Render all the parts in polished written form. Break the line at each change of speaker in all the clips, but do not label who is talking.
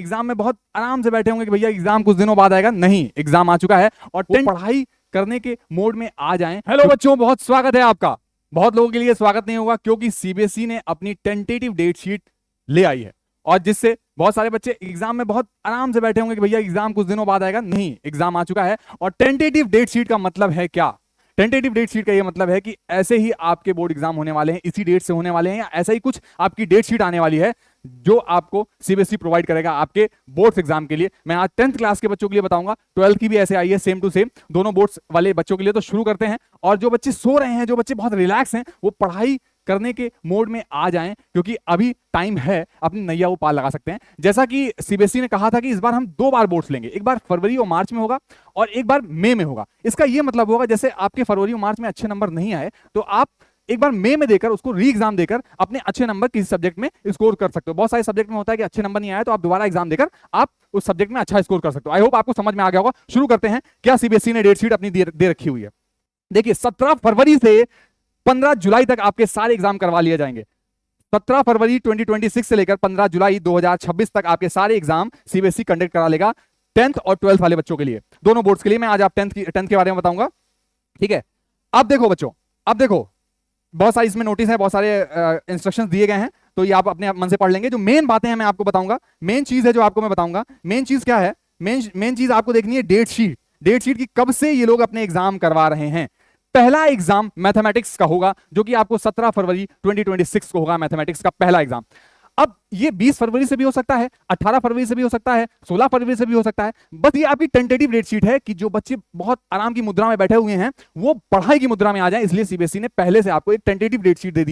Exam में बहुत आराम से बैठे होंगे कि भैया एग्जाम कुछ दिनों बाद आएगा। नहीं, एग्जाम आ चुका है और पढ़ाई करने के मोड में आ जाएं। हेलो बच्चों, बहुत स्वागत है आपका। बहुत लोगों के लिए स्वागत नहीं होगा क्योंकि सीबीएसई ने अपनी टेंटेटिव डेट शीट ले आई है और जिससे बहुत सारे बच्चे एग्जाम में बहुत आराम से बैठे होंगे कि भैया एग्जाम कुछ दिनों बाद आएगा। नहीं, एग्जाम आ चुका है। और टेंटेटिव डेट शीट का मतलब है क्या? टेंटेटिव डेट शीट का ये मतलब है कि ऐसे ही आपके बोर्ड एग्जाम होने वाले हैं, इसी डेट से होने वाले हैं, या ऐसा ही कुछ आपकी डेट शीट आने वाली है जो आपको सीबीएसई प्रोवाइड करेगा आपके बोर्ड्स एग्जाम के लिए। मैं आज 10th क्लास के बच्चों के लिए बताऊंगा, 12th की भी ऐसे आई है सेम टू सेम, दोनों बोर्ड्स वाले बच्चों के लिए। तो शुरू करते हैं। और जो बच्चे सो रहे हैं, जो बच्चे बहुत रिलैक्स हैं, वो पढ़ाई करने के मोड में आ जाएं क्योंकि अभी टाइम है, अपनी नैया वो पार लगा सकते हैं। जैसा कि सीबीएसई ने कहा था कि इस बार हम 2 बार बोर्ड्स लेंगे, एक बार फरवरी और मार्च में होगा और एक बार मई में होगा। इसका यह मतलब होगा जैसे आपके फरवरी और मार्च में अच्छे नंबर नहीं आए तो आप एक बार मई में देकर उसको री एग्जाम देकर अपने अच्छे नंबर किसी सब्जेक्ट में स्कोर कर सकते हो। बहुत सारे सब्जेक्ट में होता है कि अच्छे नंबर नहीं आए तो आप दोबारा एग्जाम देकर आप उस सब्जेक्ट में अच्छा स्कोर कर सकते हो। आई होप आपको समझ में आ गया होगा। शुरू करते हैं। क्या सीबीएसई ने डेट शीट अपनी दे रखी हुई है? देखिए, 17 फरवरी से 15 जुलाई तक आपके सारे एग्जाम करवा लिए जाएंगे। 17 फरवरी 2026 से लेकर 15 जुलाई 2026 तक आपके सारे एग्जाम सीबीएसई कंडक्ट करा लेगा 10th और 12th वाले बच्चों के लिए, दोनों बोर्ड्स के लिए। मैं आज आप 10th के बारे में बताऊंगा, ठीक है? अब देखो बच्चों, अब देखो, बहुत सारी इसमें नोटिस है, बहुत सारे इंस्ट्रक्शंस दिए गए हैं, तो ये आप अपने मन से पढ़ लेंगे। जो मेन बातें हैं मैं आपको बताऊंगा, मेन चीज है जो आपको मैं बताऊंगा। मेन चीज क्या है? मेन चीज आपको देखनी है डेट शीट। डेट शीट की कब से ये लोग अपने एग्जाम करवा रहे हैं। पहला एग्जाम मैथमेटिक्स का होगा जो कि आपको 17 फरवरी 2026 को होगा, मैथमेटिक्स का पहला एग्जाम। अब ये 20 फरवरी से भी हो सकता है, 18 फरवरी से भी हो सकता है, 16 फरवरी से भी हो सकता है। बस ये आपकी टेंटेटिव डेट शीट है कि जो बच्चे बहुत आराम की मुद्रा में बैठे हुए हैं वो पढ़ाई की मुद्रा में आ जाए, इसलिए सीबीएसई ने पहले से आपको एक टेंटेटिव डेट शीट दे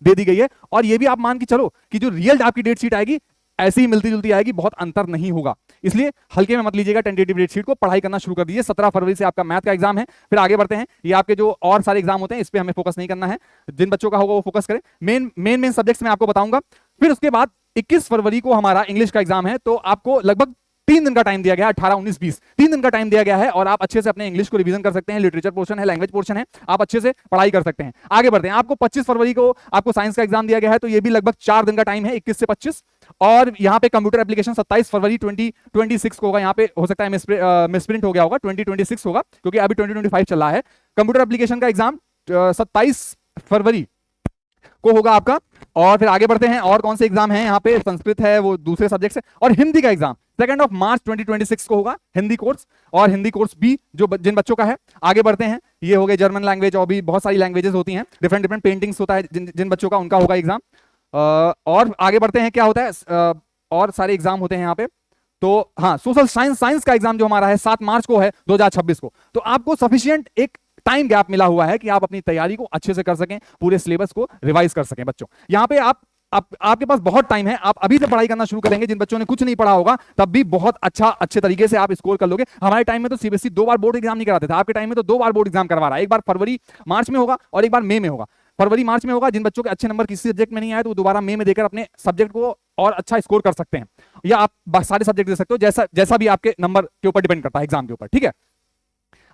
दी गई है। और ये भी आप मान के चलो कि जो रियल आपकी डेट शीट आएगी ऐसी ही मिलती जुलती आएगी, बहुत अंतर नहीं होगा। इसलिए हल्के में मत लीजिएगा टेंटेटिव डेट शीट को, पढ़ाई करना शुरू कर दीजिए। 17 फरवरी से आपका मैथ का एग्जाम है। फिर आगे बढ़ते हैं। ये आपके जो और सारे एग्जाम होते हैं इस पे हमें फोकस नहीं करना है, जिन बच्चों का होगा वो फोकस करें। मेन सब्जेक्ट्स में आपको बताऊंगा। फिर उसके बाद 21 फरवरी को हमारा इंग्लिश का एग्जाम है, तो आपको लगभग 3 दिन का टाइम दिया गया है। 18, 19, 20 3 दिन का टाइम दिया गया है और आप अच्छे से अपने इंग्लिश को रिवीजन कर सकते हैं। लिटरेचर पोर्शन है, लैंग्वेज पोर्शन है, आप अच्छे से पढ़ाई कर सकते हैं। आगे बढ़ते हैं। आपको 25 फरवरी को आपको साइंस का एग्जाम दिया गया है, तो ये भी लगभग 4 दिन का टाइम है, 21 से 25। और यहाँ पे कंप्यूटर एप्लीकेशन 27 फरवरी 2026 को होगा। यहाँ पे हो सकता है मिसप्रिंट हो गया होगा, 2026 होगा क्योंकि अभी 2025 चल रहा है। कंप्यूटर एप्लीकेशन का एग्जाम 27 फरवरी को होगा आपका। और फिर आगे बढ़ते हैं। और कौन से एग्जाम हैं यहाँ पे? संस्कृत है, वो दूसरे सब्जेक्ट है। और हिंदी का एग्जाम 2 मार्च 2026 को होगा, हिंदी कोर्स। और हिंदी कोर्स भी जो जिन बच्चों का है। आगे बढ़ते हैं। ये हो गए जर्मन लैंग्वेज, और भी बहुत सारी लैंग्वेजेस होती हैं, डिफरेंट पेंटिंग्स होता है जिन बच्चों का, उनका होगा एग्जाम। और आगे बढ़ते हैं। क्या होता है और सारे एग्जाम होते हैं यहाँ पे। तो हाँ, सोशल साइंस का एग्जाम जो हमारा है 7 मार्च को है 2026 को। तो आपको सफिशिएंट एक टाइम गैप मिला हुआ है कि आप अपनी तैयारी को अच्छे से कर सकें, पूरे सिलेबस को रिवाइज कर सकें। बच्चों यहाँ पे आपके पास बहुत टाइम है, आप अभी से पढ़ाई करना शुरू करेंगे। जिन बच्चों ने कुछ नहीं पढ़ा होगा तब भी बहुत अच्छे तरीके से आप स्कोर कर लोगे। हमारे टाइम में तो सीबीएसई 2 बार बोर्ड एग्जाम नहीं कराते थे, आपके टाइम में तो 2 बार बोर्ड एग्जाम करवा रहा है। एक बार फरवरी मार्च में होगा और एक बार मई में होगा। फरवरी मार्च में होगा, जिन बच्चों के अच्छे नंबर किसी सब्जेक्ट में नहीं आए तो वो दोबारा मई में देकर अपने सब्जेक्ट को और अच्छा स्कोर कर सकते हैं, या आप सारे सब्जेक्ट दे सकते हो, जैसा भी आपके नंबर के ऊपर डिपेंड करता है, एग्जाम के ऊपर, ठीक है?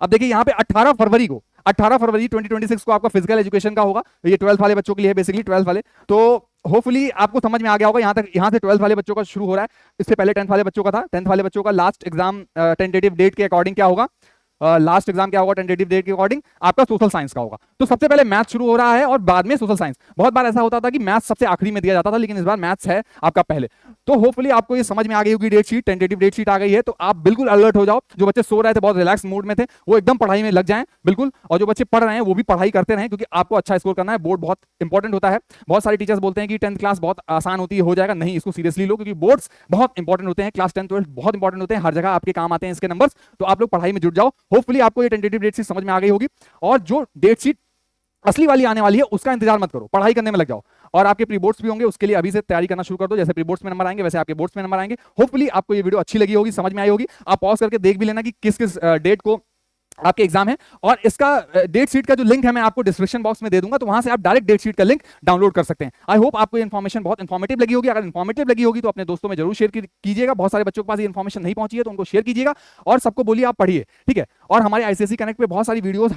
अब देखिए यहाँ पे 18 फरवरी 2026 को आपका फिजिकल एजुकेशन का होगा। ये 12th वाले बच्चों के लिए है, बेसिकली 12th वाले। तो होपफुली आपको समझ में आ गया होगा। यहाँ से 12th वाले बच्चों का शुरू हो रहा है। इससे पहले 10th वाले बच्चों का था। 10th वाले बच्चों का लास्ट एग्जाम टेंटेटिव डेट के अकॉर्डिंग क्या होगा? लास्ट एग्जाम क्या होगा टेंटेटिव डेट के अकॉर्डिंग? आपका सोशल साइंस का होगा। तो सबसे पहले मैथ शुरू हो रहा है और बाद में सोशल साइंस। बहुत बार ऐसा होता था कि मैथ सबसे आखिरी में दिया जाता था, लेकिन इस बार मैथ्स है आपका पहले। तो होपफुली आपको ये समझ में आ गई होगी date sheet, tentative date sheet आ गई है, तो आप बिल्कुल अलर्ट हो जाओ। जो बच्चे सो रहे थे, बहुत रिलैक्स मूड में थे, वो एकदम पढ़ाई में लग जाएं बिल्कुल। और जो बच्चे पढ़ रहे हैं वो भी पढ़ाई करते रहें, क्योंकि आपको अच्छा स्कोर करना है। बोर्ड बहुत इंपॉर्टेंट होता है। बहुत सारे टीचर्स बोलते हैं कि 10th क्लास बहुत आसान होती है, हो जाएगा। नहीं, इसको सीरियसली लो, क्योंकि बोर्ड्स बहुत इंपॉर्टेंट होते हैं। क्लास 10, 12 बहुत इंपॉर्टेंट होते हैं, हर जगह आपके काम आते हैं इसके नंबर्स। तो आप लोग पढ़ाई में जुट जाओ। होपफुली आपको ये टेंटेटिव डेट शीट समझ में आ गई होगी। और जो डेट शीट असली वाली आने वाली है उसका इंतजार मत करो, पढ़ाई करने में लग जाओ। और आपके प्री बोर्ड्स भी होंगे, उसके लिए अभी से तैयारी करना शुरू कर दो। जैसे प्री बोर्ड्स में नंबर आएंगे वैसे आपके बोर्ड्स में नंबर आएंगे। होपफुली आपको ये वीडियो अच्छी लगी होगी, समझ में आई होगी। आप पॉज करके देख भी लेना कि किस किस डेट को आपके एग्जाम है। और इसका डेट शीट का जो लिंक है मैं आपको डिस्क्रिप्शन बॉक्स में दे दूंगा, तो वहां से आप डायरेक्ट डेट शीट का लिंक डाउनलोड कर सकते हैं। आई होप आपको ये इन्फॉर्मेशन बहुत इंफॉर्मेटिव लगी होगी। अगर इंफॉर्मेटिव लगी होगी तो अपने दोस्तों में जरूर शेयर कीजिएगा। बहुत सारे बच्चों के पास ये इन्फॉर्मेशन नहीं पहुंची है तो उनको शेयर कीजिएगा और सबको बोलिए आप पढ़िए, ठीक है। और हमारे आईसीएसई कनेक्ट पे बहुत सारी वीडियोस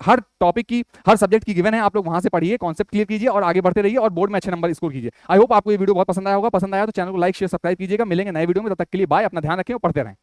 हर टॉपिक की, हर सब्जेक्ट की गिवन है, आप लोग वहां से पढ़िए, कॉन्सेप्ट क्लियर कीजिए और आगे बढ़ते रहिए और बोर्ड में अच्छे नंबर स्कोर कीजिए। आई होप आपको ये वीडियो बहुत पसंद आया होगा। पसंद आया तो चैनल को लाइक शेयर सब्सक्राइब कीजिएगा। मिलेंगे नए वीडियो में, तब तक के लिए बाय। अपना ध्यान रखें और पढ़ते रहें।